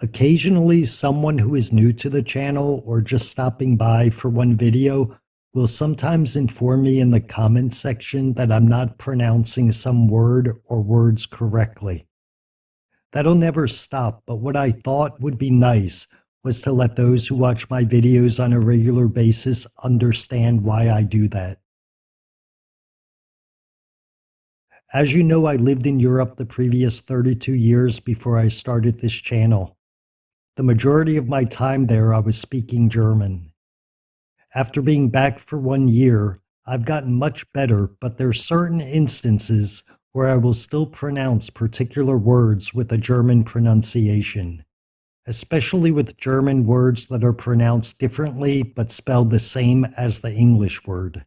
Occasionally, someone who is new to the channel or just stopping by for one video will sometimes inform me in the comments section that I'm not pronouncing some word or words correctly. That'll never stop, but what I thought would be nice was to let those who watch my videos on a regular basis understand why I do that. As you know, I lived in Europe the previous 32 years before I started this channel. The majority of my time there, I was speaking German. After being back for 1 year, I've gotten much better, but there are certain instances where I will still pronounce particular words with a German pronunciation, especially with German words that are pronounced differently but spelled the same as the English word.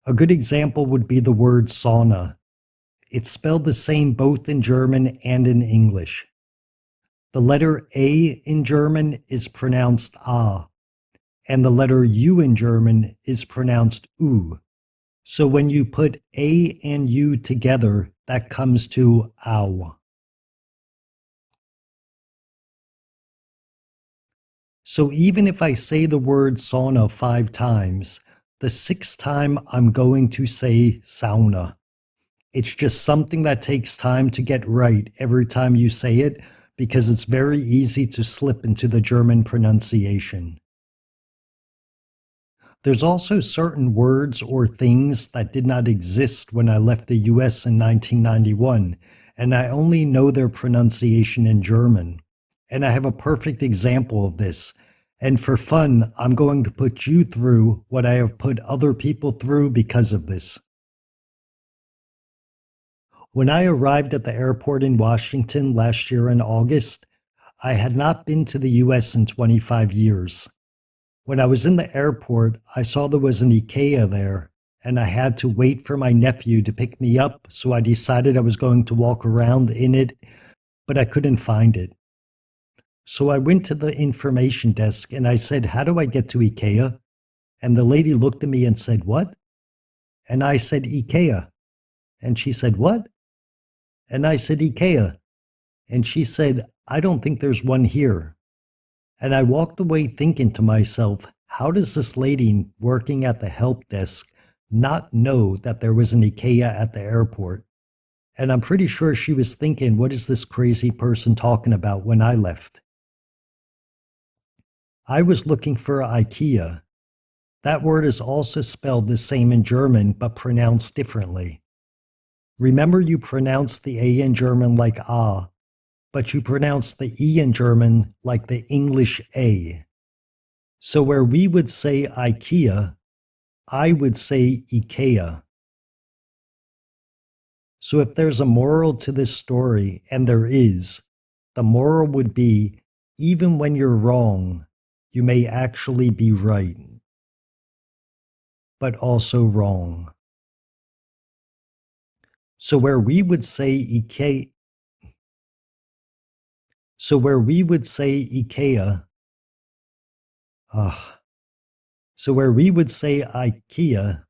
A good example would be the word sauna. It's spelled the same both in German and in English. The letter A in German is pronounced A, and the letter U in German is pronounced U. So when you put A and U together, that comes to ow. So even if I say the word sauna 5 times, the 6th time I'm going to say sauna. It's just something that takes time to get right every time you say it because it's very easy to slip into the German pronunciation. There's also certain words or things that did not exist when I left the US in 1991, and I only know their pronunciation in German. And I have a perfect example of this. And for fun, I'm going to put you through what I have put other people through because of this. When I arrived at the airport in Washington last year in August, I had not been to the US in 25 years. When I was in the airport, I saw there was an IKEA there, and I had to wait for my nephew to pick me up, so I decided I was going to walk around in it, but I couldn't find it. So I went to the information desk and I said, "How do I get to IKEA?" And the lady looked at me and said, "What?" And I said, "IKEA." And she said, "What?" And I said, "IKEA." And she said, "I don't think there's one here." And I walked away thinking to myself, how does this lady working at the help desk not know that there was an IKEA at the airport? And I'm pretty sure she was thinking, what is this crazy person talking about when I left? I was looking for IKEA. That word is also spelled the same in German, but pronounced differently. Remember, you pronounce the A in German like A, but you pronounce the E in German like the English A. So where we would say IKEA, I would say IKEA. So if there's a moral to this story, and there is, the moral would be, even when you're wrong, you may actually be right, but also wrong. So where we would say IKEA, so where we would say IKEA, so where we would say IKEA,